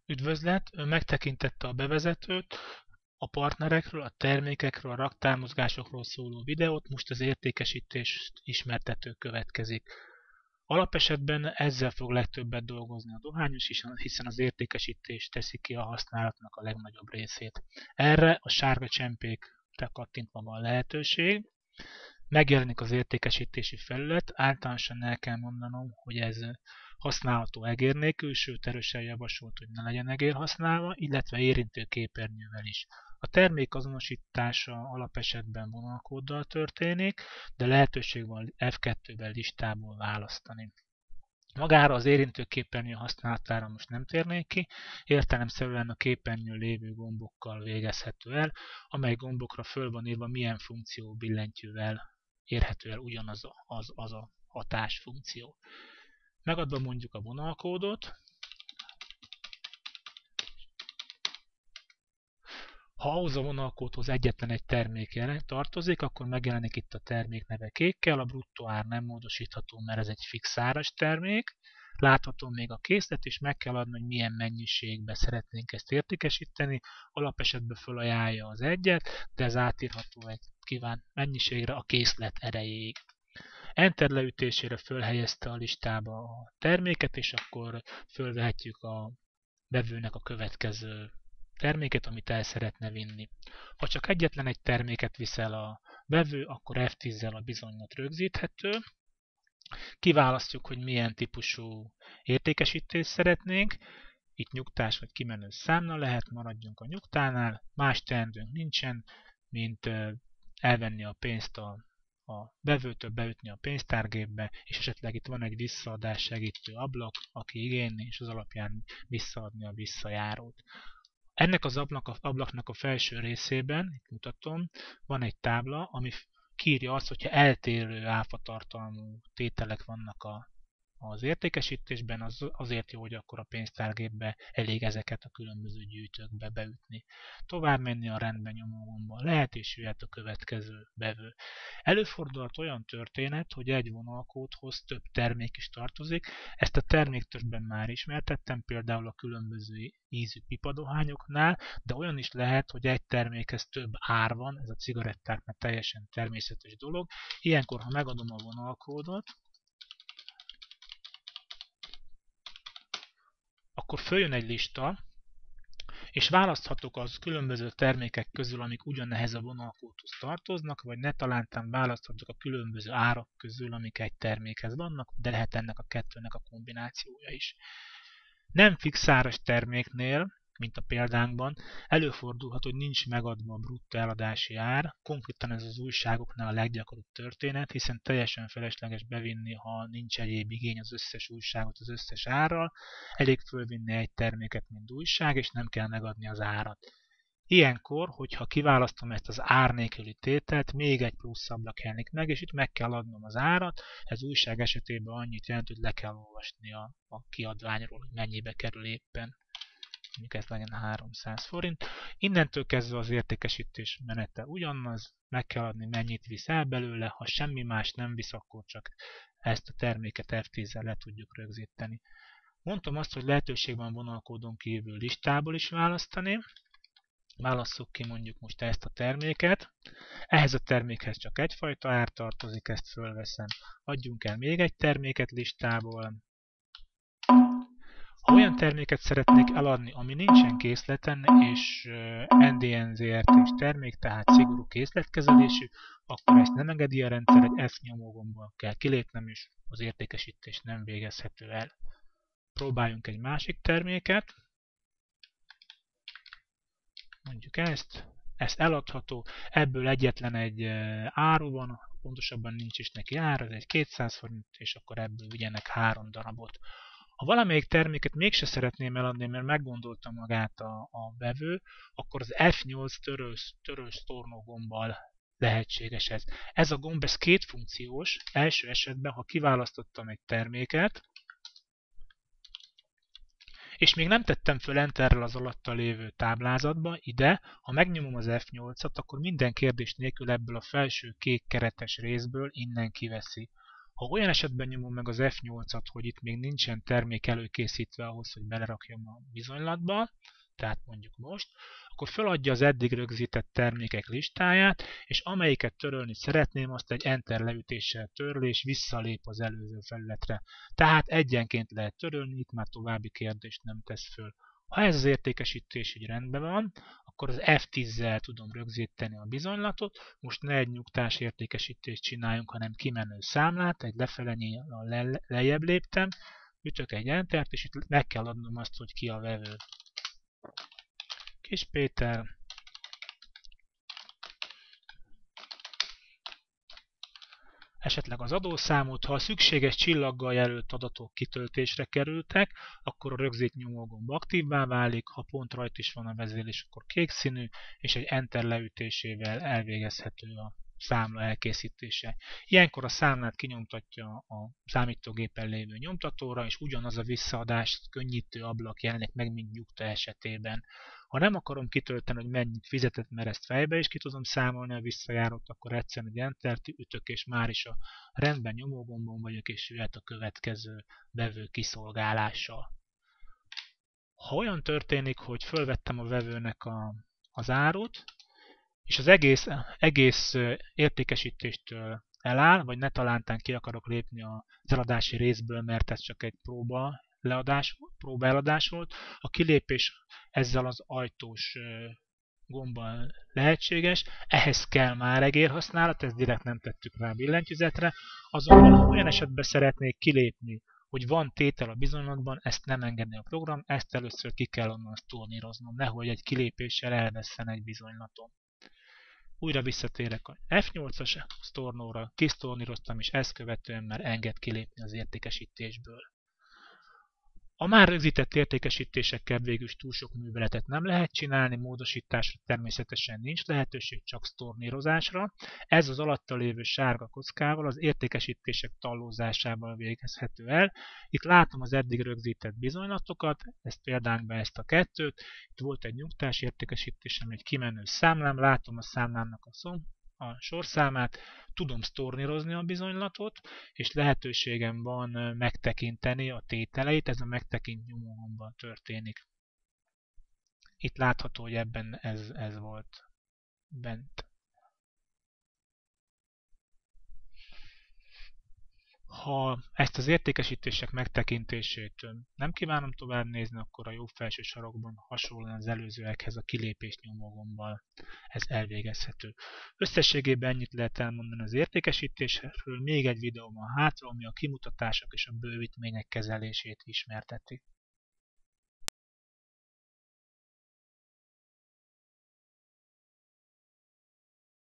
Üdvözlet! Ön megtekintette a bevezetőt, a partnerekről, a termékekről, a raktármozgásokról szóló videót, most az értékesítés ismertető következik. Alapesetben ezzel fog legtöbbet dolgozni a dohányos is, hiszen az értékesítés teszi ki a használatnak a legnagyobb részét. Erre a sárga csempékre kattintva van lehetőség. Megjelenik az értékesítési felület, általánosan el kell mondanom, hogy ez használható egér nélkül, sőt erősen javasolt, hogy ne legyen egér használva, illetve érintő képernyővel is. A termék azonosítása alapesetben vonalkóddal történik, de lehetőség van F2-vel listából választani. Magára az érintőképernyő használatára most nem térnék ki, értelemszerűen a képernyőn lévő gombokkal végezhető el, amely gombokra föl van írva milyen funkció billentyűvel érhető el ugyanaz a hatásfunkció. Megadva mondjuk a vonalkódot, ha ahhoz a vonalkódhoz egyetlen egy termék tartozik, akkor megjelenik itt a termék neve kékkel, a bruttó ár nem módosítható, mert ez egy fix áras termék. Látható még a készlet, és meg kell adni, hogy milyen mennyiségben szeretnénk ezt értékesíteni. Alapesetben felajánlja az egyet, de ez átírható egy kívánt mennyiségre a készlet erejéig. Enter leütésére fölhelyezte a listába a terméket, és akkor fölvehetjük a vevőnek a következő terméket, amit el szeretne vinni. Ha csak egyetlen egy terméket visel a vevő, akkor F10-zel a bizonylat rögzíthető. Kiválasztjuk, hogy milyen típusú értékesítést szeretnénk. Itt nyugtás vagy kimenő számla lehet, maradjunk a nyugtánál. Más teendőnk nincsen, mint elvenni a pénzt a vevőtől, beütni a pénztárgépbe, és esetleg itt van egy visszaadás segítő ablak, aki igényli, és az alapján visszaadni a visszajárót. Ennek az ablaknak a felső részében, itt mutatom, van egy tábla, ami kiírja azt, hogyha eltérő áfatartalmú tételek vannak az értékesítésben, azért jó, hogy akkor a pénztárgépbe elég ezeket a különböző gyűjtőkbe beütni. Tovább menni a rendben nyomó gombbal lehet, és jöhet a következő vevő. Előfordulhat olyan történet, hogy egy vonalkódhoz több termék is tartozik. Ezt a terméktörzsben már ismertettem, például a különböző ízű pipadohányoknál, de olyan is lehet, hogy egy termékhez több ár van, ez a cigarettáknál teljesen természetes dolog. Ilyenkor, ha megadom a vonalkódot, akkor följön egy lista, és választhatok az különböző termékek közül, amik ugyanehhez a vonalkódhoz tartoznak, vagy netalántán választhatok a különböző árak közül, amik egy termékhez vannak, de lehet ennek a kettőnek a kombinációja is. Nem fix áras terméknél, mint a példánkban, előfordulhat, hogy nincs megadva a bruttó eladási ár, konkrétan ez az újságoknál a leggyakoribb történet, hiszen teljesen felesleges bevinni, ha nincs egyéb igény az összes újságot az összes árral, elég fölvinni egy terméket, mint újság, és nem kell megadni az árat. Ilyenkor, hogyha kiválasztom ezt az ár nélküli tételt, még egy plusz ablak jelenik meg, és itt meg kell adnom az árat. Ez újság esetében annyit jelent, hogy le kell olvasni a kiadványról, hogy mennyibe kerül éppen. Mondjuk ez legyen 300 forint. Innentől kezdve az értékesítés menete ugyanaz, meg kell adni, mennyit visz el belőle, ha semmi más nem visz, akkor csak ezt a terméket F10-zel le tudjuk rögzíteni. Mondtam azt, hogy lehetőség van vonalkódon kívül listából is választani. Válasszuk ki mondjuk most ezt a terméket. Ehhez a termékhez csak egyfajta ár tartozik, ezt fölveszem. Adjunk el még egy terméket listából. Ha olyan terméket szeretnék eladni, ami nincsen készleten, és NDN-ZRT-s termék, tehát szigorú készletkezelésű, akkor ezt nem engedi a rendszer, egy F nyomógombbal kell kilépnem, és az értékesítés nem végezhető el. Próbáljunk egy másik terméket. Mondjuk ezt eladható, ebből egyetlen egy áru van, pontosabban nincs is neki ára, ez egy 200 forint, és akkor ebből vigyenek 3 darabot. Ha valamelyik terméket mégse szeretném eladni, mert meggondolta magát a vevő, akkor az F8 törös tornó gombbal lehetséges ez. Ez a gomb ez két funkciós, első esetben, ha kiválasztottam egy terméket, és még nem tettem föl Enterrel az alatta lévő táblázatba, ide, ha megnyomom az F8-at, akkor minden kérdés nélkül ebből a felső kék keretes részből innen kiveszi. Ha olyan esetben nyomom meg az F8-at, hogy itt még nincsen termék előkészítve ahhoz, hogy belerakjam a bizonylatba, tehát mondjuk most, akkor feladja az eddig rögzített termékek listáját, és amelyiket törölni szeretném, azt egy Enter leütéssel törli, és visszalép az előző felületre. Tehát egyenként lehet törölni, itt már további kérdést nem tesz föl. Ha ez az értékesítés így rendben van, akkor az F10-zel tudom rögzíteni a bizonylatot. Most ne egy nyugtás értékesítést csináljunk, hanem kimenő számlát, egy lefele lejjebb léptem, ütök egy Entert, és itt meg kell adnom azt, hogy ki a vevő. Kis Péter, esetleg az adószámot, ha a szükséges csillaggal jelölt adatok kitöltésre kerültek, akkor a rögzít nyomógomb aktívvá válik, ha pont rajta is van a vezérlés, akkor kék színű, és egy Enter leütésével elvégezhető a számla elkészítése. Ilyenkor a számlát kinyomtatja a számítógépen lévő nyomtatóra, és ugyanaz a visszaadást könnyítő ablak jelenik meg, mint nyugta esetében. Ha nem akarom kitölteni, hogy mennyit fizetett, mert ezt fejbe is ki tudom számolni a visszajárót, akkor egyszerűen egy Entert ütök, és már is a rendben nyomógombon vagyok, és jöhet a következő vevő kiszolgálással. Ha olyan történik, hogy fölvettem a vevőnek az árut, és az egész értékesítéstől eláll, vagy ne talántán ki akarok lépni az eladási részből, mert ez csak egy próba eladás volt. A kilépés ezzel az ajtós gombbal lehetséges, ehhez kell már egérhasználat, ezt direkt nem tettük rá a billentyűzetre, azonban ha olyan esetben szeretnék kilépni, hogy van tétel a bizonylatban, ezt nem engedni a program, ezt először ki kell onnan sztorníroznom, nehogy egy kilépéssel elvesszen egy bizonylatom. Újra visszatérek a F8-as sztornóra, kisztorníroztam, és ezt követően már enged kilépni az értékesítésből. A már rögzített értékesítésekkel végül is túl sok műveletet nem lehet csinálni, módosításra természetesen nincs lehetőség, csak sztornírozásra. Ez az alatta lévő sárga kockával az értékesítések tallózásával végezhető el. Itt látom az eddig rögzített bizonylatokat, ezt példánkban ezt a kettőt. Itt volt egy nyugtás értékesítésem, egy kimenő számlám, látom a számlámnak a sorszámát, tudom sztornírozni a bizonylatot, és lehetőségem van megtekinteni a tételeit, ez a megtekint nyomógomban történik. Itt látható, hogy ebben ez volt bent. Ha ezt az értékesítések megtekintését nem kívánom tovább nézni, akkor a jobb felső sarokban hasonlóan az előzőekhez a kilépés nyomógombbal ez elvégezhető. Összességében ennyit lehet elmondani az értékesítésről, még egy videó van hátra, ami a kimutatások és a bővítmények kezelését ismerteti.